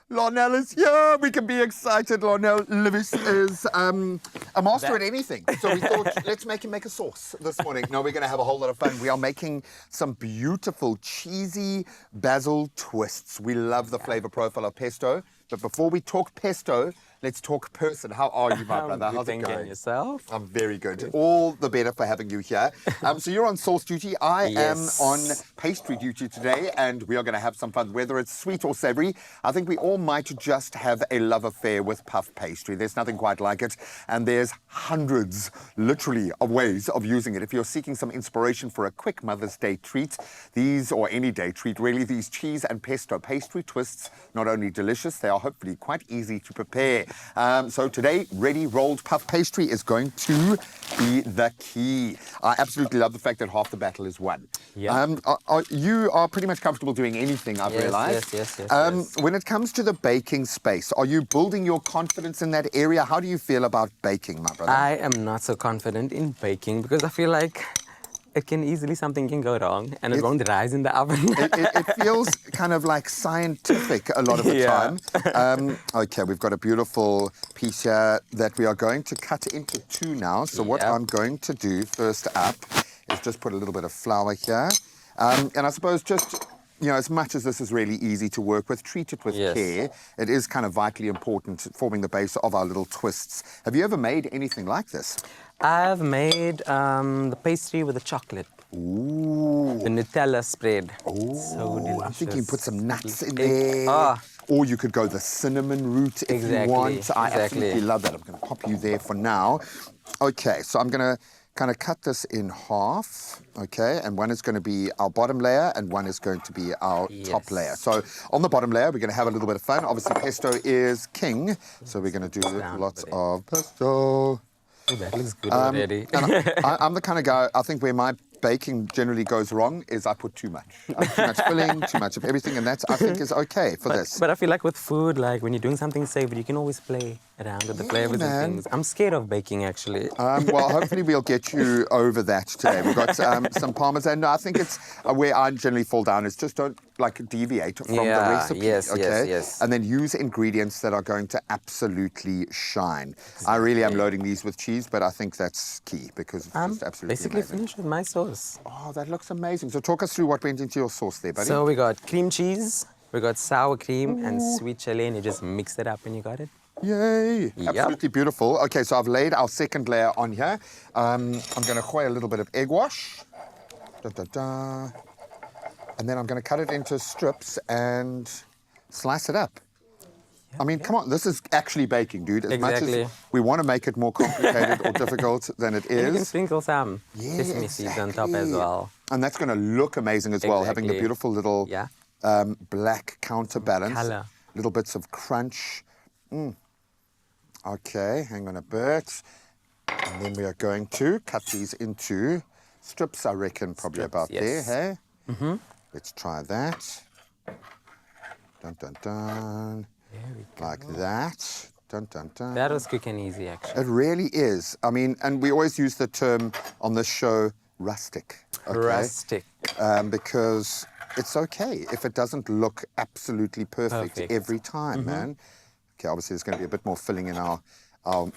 Lionel is here. We can be excited. Lionel Lewis is a master at anything. So we thought, let's make him make a sauce this morning. No, we're going to have a whole lot of fun. We are making some beautiful cheesy basil twists. We love the flavor profile of pesto. But before we talk pesto, let's talk person. How are you, my brother? How's it going? Yourself? I'm very good. All the better for having you here. So you're on sauce duty. I am on pastry duty today, and we are going to have some fun. Whether it's sweet or savory, I think we all might just have a love affair with puff pastry. There's nothing quite like it, and there's hundreds, literally, of ways of using it. If you're seeking some inspiration for a quick Mother's Day treat, or any day treat, really, these cheese and pesto pastry twists, not only delicious, they are hopefully quite easy to prepare. So today, ready rolled puff pastry is going to be the key. I absolutely love the fact that half the battle is won. Yeah. You are pretty much comfortable doing anything, I've realized. Yes. When it comes to the baking space, are you building your confidence in that area? How do you feel about baking, my brother? I am not so confident in baking because I feel like something can go wrong and it won't rise in the oven. It feels kind of like scientific a lot of the time. Okay, we've got a beautiful piece here that we are going to cut into two now. So what I'm going to do first up is just put a little bit of flour here. And I suppose just, as much as this is really easy to work with, treat it with care. It is kind of vitally important, forming the base of our little twists. Have you ever made anything like this? I've made the pastry with the chocolate. Ooh. The Nutella spread. Oh, so delicious. I'm thinking put some nuts in there. Or you could go the cinnamon route if you want. I absolutely love that. I'm going to pop you there for now. Okay, so I'm going to kind of cut this in half, okay? And one is going to be our bottom layer and one is going to be our top layer. So on the bottom layer, we're going to have a little bit of fun. Obviously, pesto is king, so we're going to do lots of pesto. Oh, that looks good already. I'm the kind of guy, I think, where my baking generally goes wrong is I put too much. Too much filling, too much of everything, and that, I think, is okay for this. But I feel like with food, like when you're doing something savory, you can always play around with the flavors and things. I'm scared of baking, actually. Well, hopefully we'll get you over that today. We've got some Parmesan. No, I think it's where I generally fall down is just don't deviate from the recipe. Yes. And then use ingredients that are going to absolutely shine. Exactly. I really am loading these with cheese, but I think that's key because it's just absolutely basically amazing. Finished with my sauce. Oh, that looks amazing. So talk us through what went into your sauce there, buddy. So we got cream cheese, we got sour cream and sweet chili, and you just mix it up and you got it. Yay! Yep. Absolutely beautiful. Okay, so I've laid our second layer on here. I'm going to coy a little bit of egg wash. And then I'm going to cut it into strips and slice it up. I mean, come on, this is actually baking, dude. As much as we want to make it more complicated or difficult than it is. You can sprinkle some sesame seeds on top as well. And that's going to look amazing as well, having the beautiful little black counterbalance. Color. Little bits of crunch. Okay, hang on a bit. And then we are going to cut these into strips, I reckon, probably about there, hey? Mm-hmm. Let's try that. Dun, dun, dun. There we go. Like that. Dun, dun, dun. That was quick and easy, actually. It really is. I mean, and we always use the term on this show, rustic. Okay? Rustic. Because it's okay if it doesn't look absolutely perfect every time, man. Okay, obviously there's going to be a bit more filling in our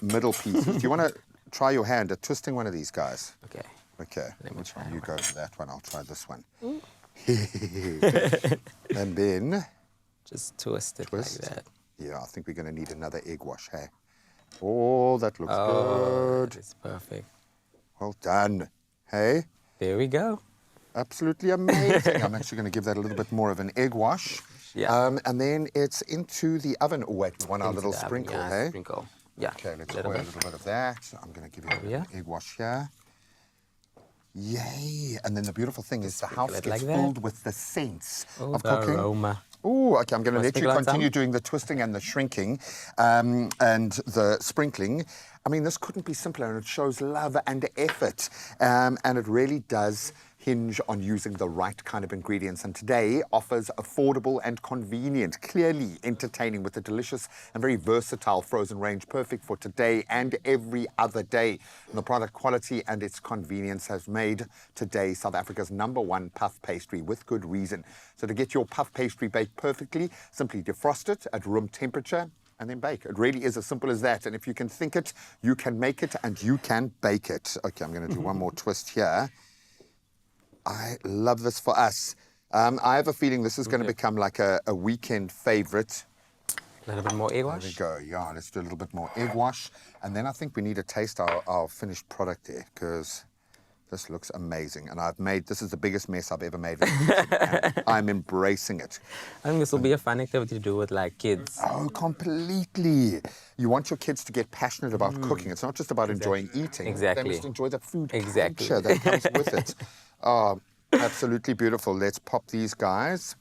middle pieces. Do you want to try your hand at twisting one of these guys? Okay. Okay. Let me try. You go for that one. I'll try this one. And then just twist it like that. Yeah, I think we're going to need another egg wash, hey? Oh, that looks good. It's perfect. Well done. Hey? There we go. Absolutely amazing. I'm actually going to give that a little bit more of an egg wash. Yeah. And then it's into the oven. Oh, wait, we want our little sprinkle, hey? Sprinkle. Yeah. Okay, let's pour a little bit of that. I'm going to give you an egg wash here. Yay! And then the beautiful thing is the house gets filled with the scents of cooking. Aroma. Oh, okay, I'm going to let you continue doing the twisting and the shrinking and the sprinkling. I mean, this couldn't be simpler, and it shows love and effort. And it really does hinge on using the right kind of ingredients, and today offers affordable and convenient, clearly entertaining with a delicious and very versatile frozen range, perfect for today and every other day. And the product quality and its convenience has made today South Africa's #1 puff pastry, with good reason. So to get your puff pastry baked perfectly, simply defrost it at room temperature and then bake. It really is as simple as that. And if you can think it, you can make it and you can bake it. Okay, I'm going to do one more twist here. I love this for us. I have a feeling this is going to become like a weekend favorite. A little bit more egg wash. There we go. Yeah, let's do a little bit more egg wash. And then I think we need to taste our finished product there, because this looks amazing. And this is the biggest mess I've ever made in the kitchen, and I'm embracing it. I think this will be a fun activity to do with like kids. Oh, completely. You want your kids to get passionate about cooking. It's not just about enjoying eating. Exactly. They must enjoy the food Exactly. culture that comes with it. Oh, absolutely beautiful. Let's pop these guys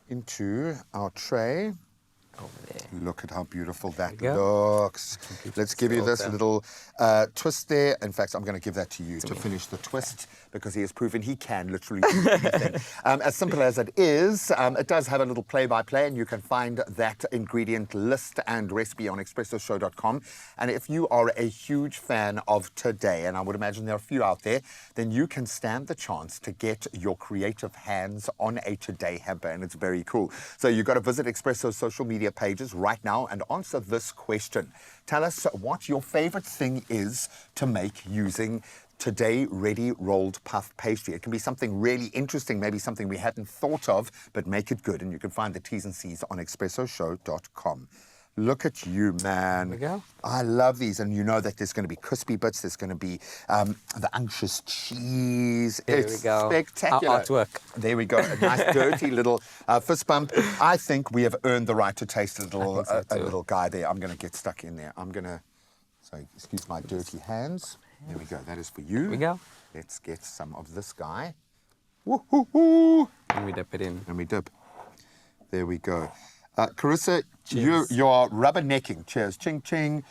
into our tray. Over there. Look at how beautiful that There we go. looks. Let's give you this Filter. little twist there. In fact, I'm going to give that to you to finish the twist, because he has proven he can literally do anything. As simple as it is, it does have a little play-by-play, and you can find that ingredient list and recipe on expressoshow.com. And if you are a huge fan of Today, and I would imagine there are a few out there, then you can stand the chance to get your creative hands on a Today hamper, and it's very cool. So you've got to visit Expresso's social media pages right now and answer this question. Tell us what your favorite thing is to make using Today ready rolled puff pastry. It can be something really interesting, maybe something we hadn't thought of, but make it good. And you can find the T's and C's on expressoshow.com. Look at you, man. There we go. I love these. And you know that there's going to be crispy bits. There's going to be the unctuous cheese. There It's we go. spectacular. Our artwork. There we go. A nice, dirty little fist bump. I think we have earned the right to taste a little guy there. I'm going to get stuck in there. So excuse my dirty hands. There we go. That is for you. There we go. Let's get some of this guy. Woo-hoo-hoo. And we dip it in. And we dip. There we go. Carissa, you're rubbernecking. Cheers. Ching, ching.